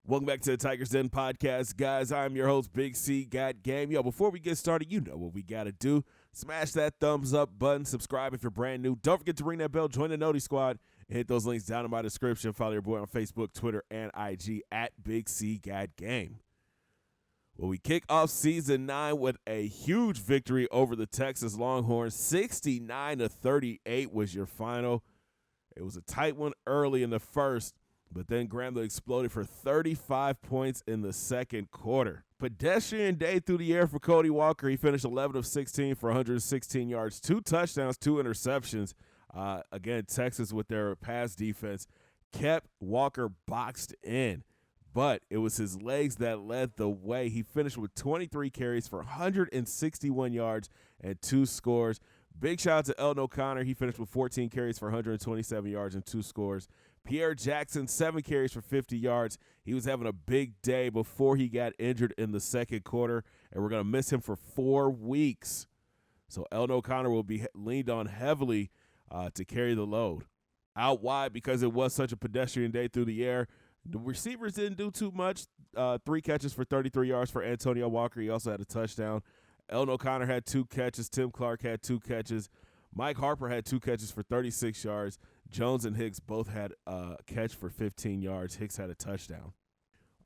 Welcome back to the Tigers Den podcast, guys. I'm your host, Big C Got Game. Yo, before we get started, you know what we got to do. Smash that thumbs up button. Subscribe if you're brand new. Don't forget to ring that bell. Join the Noti Squad. And hit those links down in my description. Follow your boy on Facebook, Twitter, and IG at Big C Got Game. Well, we kick off season 9 with a huge victory over the Texas Longhorns. 69-38 was your final. It was a tight one early in the first, but then Grambling exploded for 35 points in the second quarter. Pedestrian day through the air for Cody Walker. He finished 11 of 16 for 116 yards, 2 touchdowns, 2 interceptions. Again, Texas with their pass defense kept Walker boxed in, but it was his legs that led the way. He finished with 23 carries for 161 yards and 2 scores. Big shout out to Eldon O'Connor. He finished with 14 carries for 127 yards and 2 scores. Pierre Jackson, 7 carries for 50 yards. He was having a big day before he got injured in the second quarter, and we're going to miss him for 4 weeks. So Eldon O'Connor will be leaned on heavily to carry the load. Out wide, because it was such a pedestrian day through the air, the receivers didn't do too much. 3 catches for 33 yards for Antonio Walker. He also had a touchdown. Eldon O'Connor had 2 catches. Tim Clark had 2 catches. Mike Harper had 2 catches for 36 yards. Jones and Hicks both had a catch for 15 yards. Hicks had a touchdown.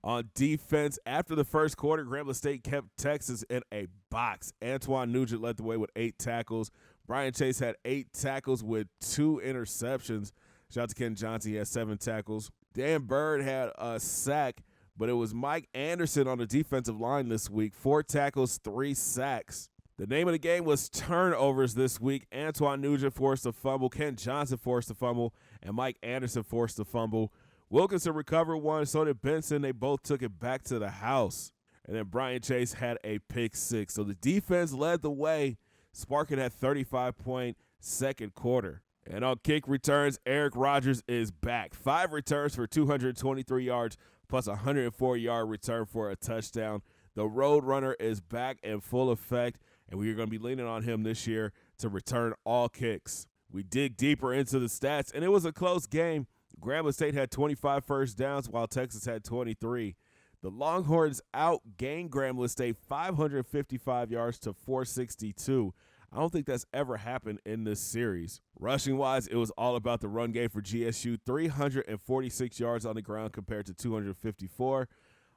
On defense, after the first quarter, Grambling State kept Texas in a box. Antoine Nugent led the way with 8 tackles. Brian Chase had 8 tackles with 2 interceptions. Shout out to Ken Johnson. He had 7 tackles. Dan Bird had a sack, but it was Mike Anderson on the defensive line this week. 4 tackles, 3 sacks. The name of the game was turnovers this week. Antoine Nugent forced a fumble. Ken Johnson forced a fumble. And Mike Anderson forced a fumble. Wilkinson recovered 1. So did Benson. They both took it back to the house. And then Brian Chase had a pick 6. So the defense led the way, sparking that 35-point second quarter. And on kick returns, Eric Rogers is back. 5 returns for 223 yards plus a 104-yard return for a touchdown. The Road Runner is back in full effect, and we are going to be leaning on him this year to return all kicks. We dig deeper into the stats, and it was a close game. Grambling State had 25 first downs, while Texas had 23. The Longhorns outgained Grambling State 555 yards to 462. I don't think that's ever happened in this series. Rushing-wise, it was all about the run game for GSU. 346 yards on the ground compared to 254.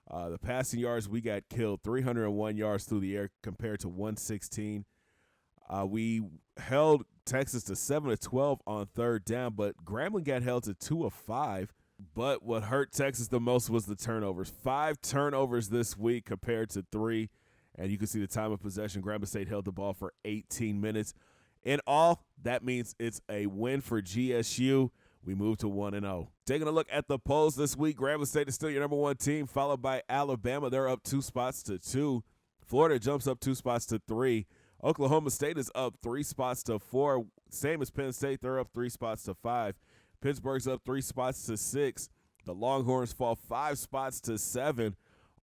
The passing yards, we got killed. 301 yards through the air compared to 116. We held Texas to 7-12 on third down, but Grambling got held to 2 of 5. But what hurt Texas the most was the turnovers. 5 turnovers this week compared to 3. And you can see the time of possession. Grambling State held the ball for 18 minutes. In all, that means it's a win for GSU. We move to 1-0. Taking a look at the polls this week, Grambling State is still your number 1 team, followed by Alabama. They're up 2 spots to 2. Florida jumps up 2 spots to 3. Oklahoma State is up 3 spots to 4. Same as Penn State. They're up 3 spots to 5. Pittsburgh's up 3 spots to 6. The Longhorns fall 5 spots to 7.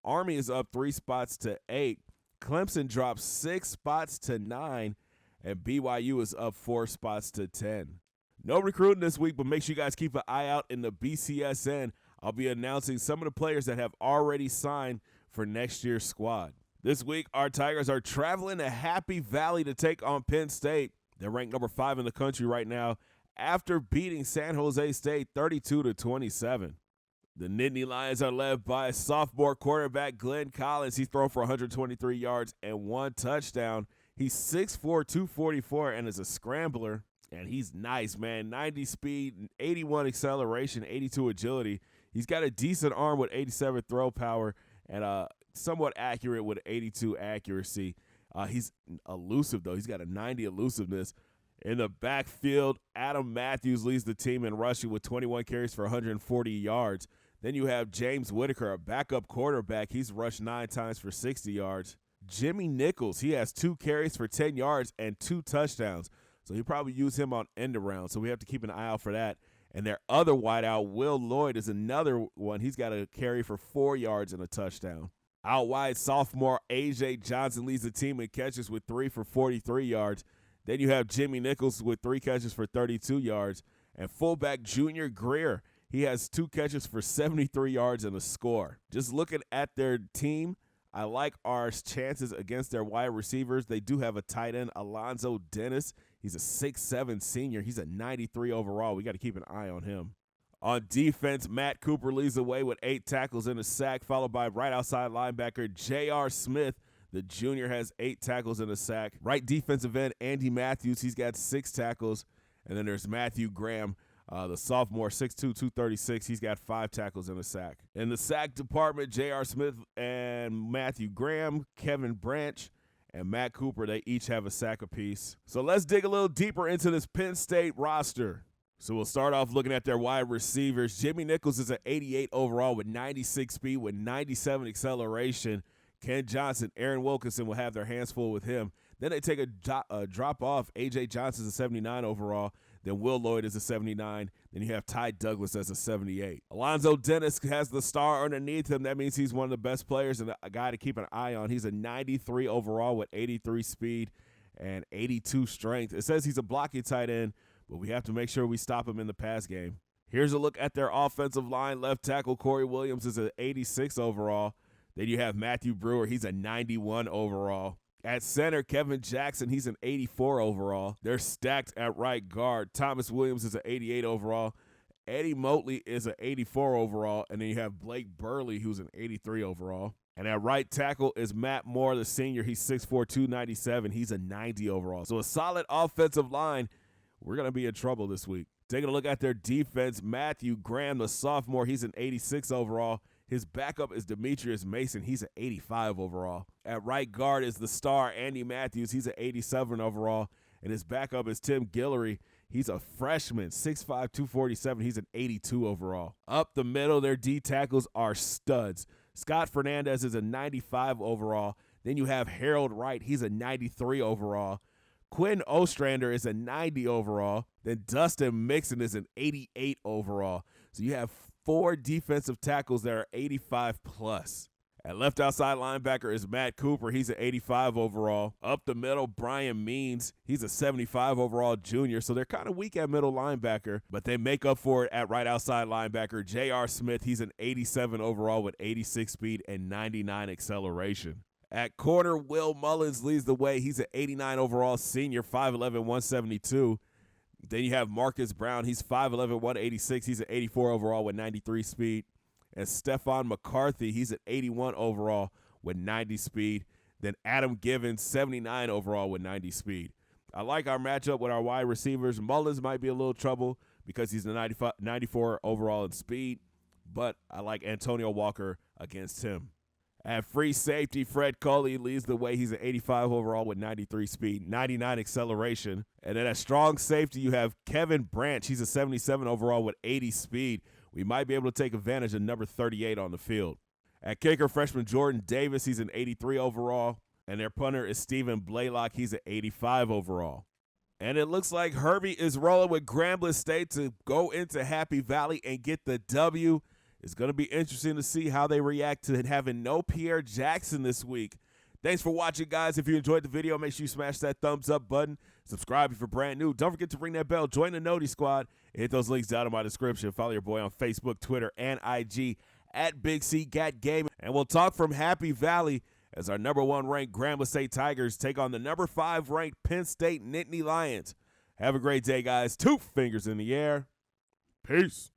Army is up 3 spots to 8. Clemson drops 6 spots to 9, and BYU is up 4 spots to 10. No recruiting this week, but make sure you guys keep an eye out in the BCSN. I'll be announcing some of the players that have already signed for next year's squad. This week, our Tigers are traveling to Happy Valley to take on Penn State. They're ranked number 5 in the country right now after beating San Jose State 32-27. The Nittany Lions are led by sophomore quarterback Glenn Collins. He's thrown for 123 yards and 1 touchdown. He's 6'4", 244, and is a scrambler. And he's nice, man. 90 speed, 81 acceleration, 82 agility. He's got a decent arm with 87 throw power and somewhat accurate with 82 accuracy. He's elusive, though. He's got a 90 elusiveness. In the backfield, Adam Matthews leads the team in rushing with 21 carries for 140 yards. Then you have James Whitaker, a backup quarterback. He's rushed 9 times for 60 yards. Jimmy Nichols, he has 2 carries for 10 yards and 2 touchdowns. So he'll probably use him on end around. So we have to keep an eye out for that. And their other wideout, Will Lloyd, is another one. He's got a carry for 4 yards and a touchdown. Out wide, sophomore A.J. Johnson leads the team in catches with 3 for 43 yards. Then you have Jimmy Nichols with 3 catches for 32 yards. And fullback Junior Greer, He has 2 catches for 73 yards and a score. Just looking at their team, I like our chances against their wide receivers. They do have a tight end, Alonzo Dennis. He's a 6'7" senior. He's a 93 overall. We got to keep an eye on him. On defense, Matt Cooper leads the way with 8 tackles and a sack, followed by right outside linebacker J.R. Smith. The junior has 8 tackles and a sack. Right defensive end, Andy Matthews. He's got 6 tackles. And then there's Matthew Graham, the sophomore, 6'2", 236. He's got 5 tackles and a sack. In the sack department, J.R. Smith and Matthew Graham, Kevin Branch, and Matt Cooper, they each have a sack apiece. So let's dig a little deeper into this Penn State roster. So we'll start off looking at their wide receivers. Jimmy Nichols is an 88 overall with 96 speed with 97 acceleration. Ken Johnson, Aaron Wilkinson will have their hands full with him. Then they take a drop off. A.J. Johnson's a 79 overall. Then Will Lloyd is a 79. Then you have Ty Douglas as a 78. Alonzo Dennis has the star underneath him. That means he's one of the best players and a guy to keep an eye on. He's a 93 overall with 83 speed and 82 strength. It says he's a blocking tight end, but we have to make sure we stop him in the pass game. Here's a look at their offensive line. Left tackle Corey Williams is an 86 overall. Then you have Matthew Brewer. He's a 91 overall. At center, Kevin Jackson. He's an 84 overall. They're stacked at right guard. Thomas Williams is an 88 overall. Eddie Motley is an 84 overall. And then you have Blake Burley, who's an 83 overall. And at right tackle is Matt Moore, the senior. He's 6'4", 297. He's a 90 overall. So a solid offensive line. We're going to be in trouble this week. Taking a look at their defense, Matthew Graham, the sophomore. He's an 86 overall. His backup is Demetrius Mason. He's an 85 overall. At right guard is the star, Andy Matthews. He's an 87 overall. And his backup is Tim Guillory. He's a freshman, 6'5", 247. He's an 82 overall. Up the middle, their D tackles are studs. Scott Fernandez is a 95 overall. Then you have Harold Wright. He's a 93 overall. Quinn Ostrander is a 90 overall. Then Dustin Mixon is an 88 overall. So you have 4 defensive tackles that are 85 plus. At left outside linebacker is Matt Cooper. He's an 85 overall. Up the middle, Brian Means. He's a 75 overall junior. So they're kind of weak at middle linebacker, but they make up for it at right outside linebacker. J.R. Smith, he's an 87 overall with 86 speed and 99 acceleration. At corner, Will Mullins leads the way. He's an 89 overall senior, 5'11", 172. Then you have Marcus Brown. He's 5'11", 186. He's an 84 overall with 93 speed. And Stephon McCarthy, he's an 81 overall with 90 speed. Then Adam Givens, 79 overall with 90 speed. I like our matchup with our wide receivers. Mullins might be a little trouble because he's a 94 overall in speed, but I like Antonio Walker against him. At free safety, Fred Coley leads the way. He's an 85 overall with 93 speed, 99 acceleration. And then at strong safety, you have Kevin Branch. He's a 77 overall with 80 speed. We might be able to take advantage of number 38 on the field. At kicker, freshman Jordan Davis. He's an 83 overall. And their punter is Stephen Blaylock. He's an 85 overall. And it looks like Herbie is rolling with Grambling State to go into Happy Valley and get the W. It's going to be interesting to see how they react to having no Pierre Jackson this week. Thanks for watching, guys. If you enjoyed the video, make sure you smash that thumbs up button. Subscribe if you're brand new. Don't forget to ring that bell. Join the Noti Squad. Hit those links down in my description. Follow your boy on Facebook, Twitter, and IG at Big C Gat Game. And we'll talk from Happy Valley as our number 1 ranked Grambling State Tigers take on the number 5 ranked Penn State Nittany Lions. Have a great day, guys. 2 fingers in the air. Peace.